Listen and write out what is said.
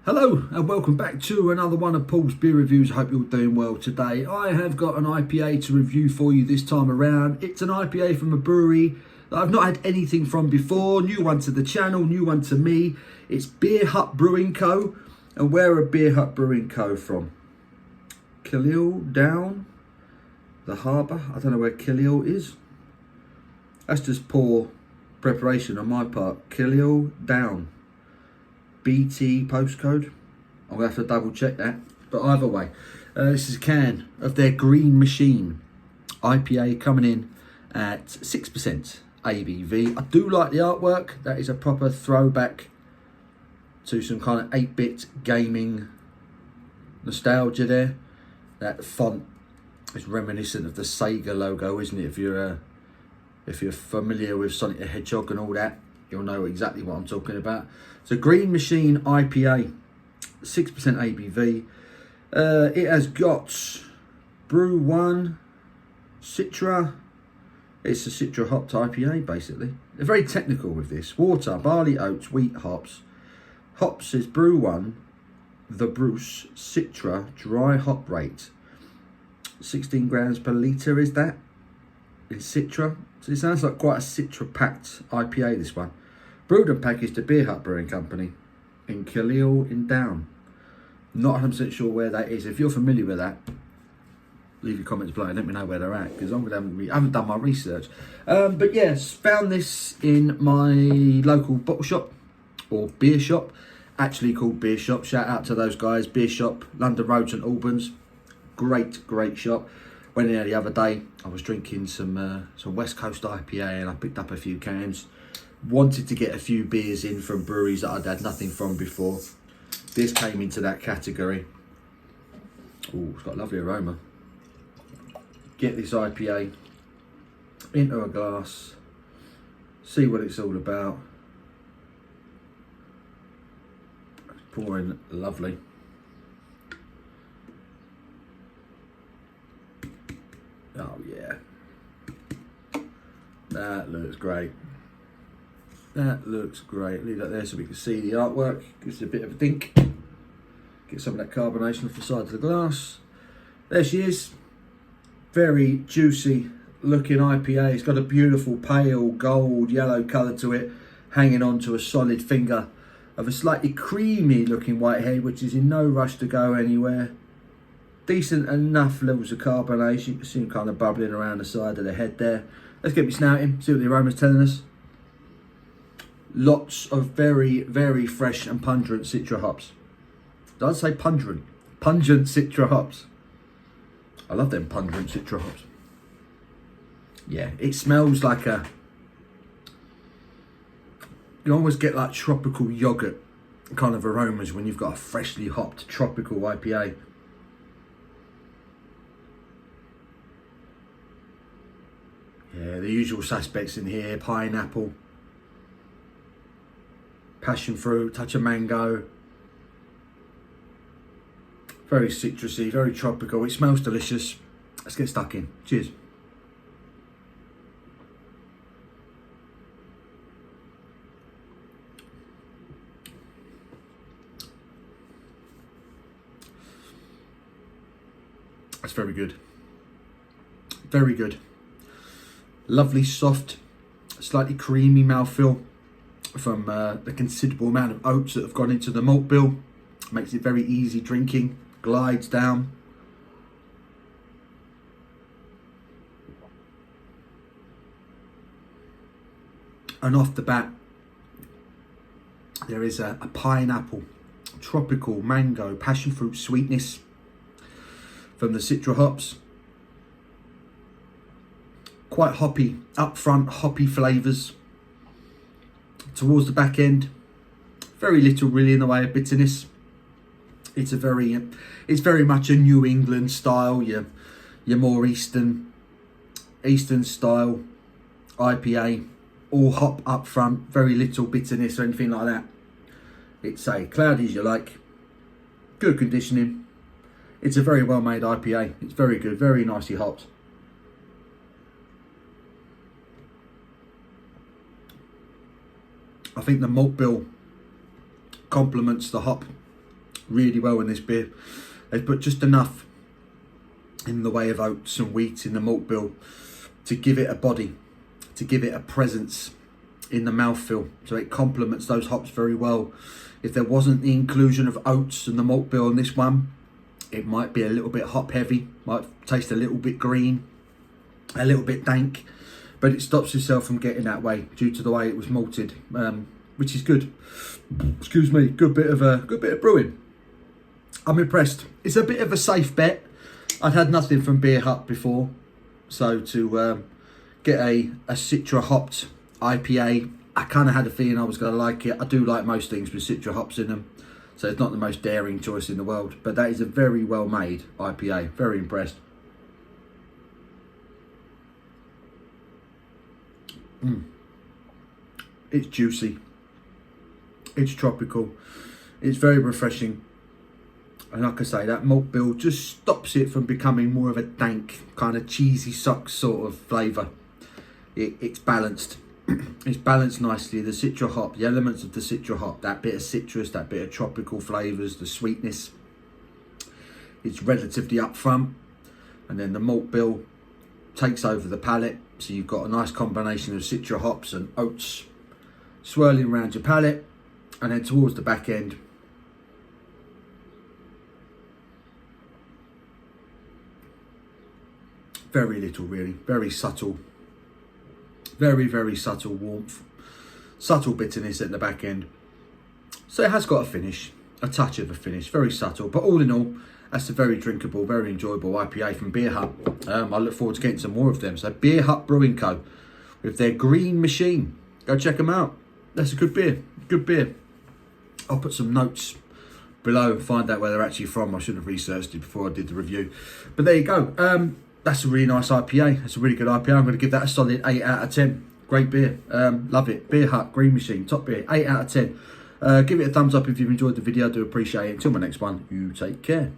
Hello and welcome back to another one of Paul's beer reviews. I hope you're doing well today. I have got an IPA to review for you this time around. It's an IPA from a brewery that I've not had anything from before. New one to the channel, new one to me. It's Beer Hut Brewing Co. And where are Beer Hut Brewing Co. from? Killeel Down, the harbour. I don't know where Killeel is. That's just poor preparation on my part. Killeel Down. BT postcode. I'm gonna have to double check that, but either way, this is a can of their Green Machine IPA coming in at 6% ABV. I do like the artwork. That is a proper throwback to some kind of 8-bit gaming nostalgia there. That font is reminiscent of the Sega logo, isn't it? If you're familiar with Sonic the Hedgehog and all that, you'll know exactly what I'm talking about. It's a Green Machine IPA, 6% ABV. It has got Brew 1, Citra. It's a Citra hopped IPA, basically. They're very technical with this. Water, barley, oats, wheat, hops. Hops is Brew 1, the Bruce, Citra, dry hop rate. 16 grams per litre is that, in Citra. So it sounds like quite a Citra-packed IPA, this one. Brewed and packaged at Beer Hut Brewing Company in Killeel in Down. Not 100% sure where that is. If you're familiar with that, leave your comments below and let me know where they're at, because I haven't done my research. But yes, found this in my local bottle shop, or beer shop, actually called Beer Shop. Shout out to those guys, Beer Shop, London Road, St Albans. Great shop. Went in there the other day. I was drinking some West Coast IPA and I picked up a few cans. Wanted to get a few beers in from breweries that I'd had nothing from before. This came into that category. Oh, it's got a lovely aroma. Get this IPA into a glass. See what it's all about. It's pouring lovely. Oh yeah, that looks great. That looks great. Leave that there so we can see the artwork. Gives it a bit of a dink. Get some of that carbonation off the side of the glass. There she is. Very juicy looking IPA. It's got a beautiful pale gold yellow colour to it, hanging on to a solid finger of a slightly creamy looking whitehead, which is in no rush to go anywhere. Decent enough levels of carbonation. You can see them kind of bubbling around the side of the head there. Let's get me snouting, see what the aroma's telling us. Lots of very fresh and pungent Citra hops. Did I say pungent? Pungent Citra hops. I love them pungent Citra hops. Yeah, it smells like you almost get like tropical yogurt kind of aromas when you've got a freshly hopped tropical IPA. Yeah, the usual suspects in here: pineapple, passion fruit, touch of mango. Very citrusy, very tropical. It smells delicious. Let's get stuck in. Cheers. That's very good. Very good. Lovely, soft, slightly creamy mouthfeel from the considerable amount of oats that have gone into the malt bill. Makes it very easy drinking, glides down. And off the bat, there is a pineapple, tropical, mango, passion fruit sweetness from the Citra hops. Quite hoppy, upfront hoppy flavours. Towards the back end, very little really in the way of bitterness. It's very much a New England style, your more Eastern style IPA. All hop up front, very little bitterness or anything like that. It's a cloudy as you like, good conditioning. It's a very well made IPA. It's very good, very nicely hopped. I think the malt bill complements the hop really well in this beer. They've put just enough in the way of oats and wheat in the malt bill to give it a body, to give it a presence in the mouthfeel. So it complements those hops very well. If there wasn't the inclusion of oats and the malt bill in this one, it might be a little bit hop heavy, might taste a little bit green, a little bit dank, but it stops itself from getting that way due to the way it was malted, which is good. Excuse me, good bit of brewing. I'm impressed. It's a bit of a safe bet. I'd had nothing from Beer Hut before, so to get a Citra hopped IPA, I kind of had a feeling I was going to like it. I do like most things with Citra hops in them, so it's not the most daring choice in the world, but that is a very well made IPA. Very impressed. It's juicy, it's tropical, it's very refreshing, and like I say, that malt bill just stops it from becoming more of a dank kind of cheesy socks sort of flavour. It's balanced. It's balanced nicely. The Citra hop, the elements of the Citra hop, that bit of citrus, that bit of tropical flavours, the sweetness, it's relatively upfront, and then the malt bill takes over the palate. So you've got a nice combination of Citra hops and oats swirling around your palate, and then towards the back end, very little really, very subtle, very subtle warmth, subtle bitterness at the back end. So it has got a finish, a touch of a finish, very subtle, but all in all, that's a very drinkable, very enjoyable IPA from Beer Hut. I look forward to getting some more of them. So Beer Hut Brewing Co. with their green machine. Go check them out. That's a good beer. Good beer. I'll put some notes below and find out where they're actually from. I should have researched it before I did the review. But there you go. That's a really nice IPA. That's a really good IPA. I'm going to give that a solid 8 out of 10. Great beer. Love it. Beer Hut Green Machine. Top beer. 8 out of 10. Give it a thumbs up if you've enjoyed the video. I do appreciate it. Until my next one, you take care.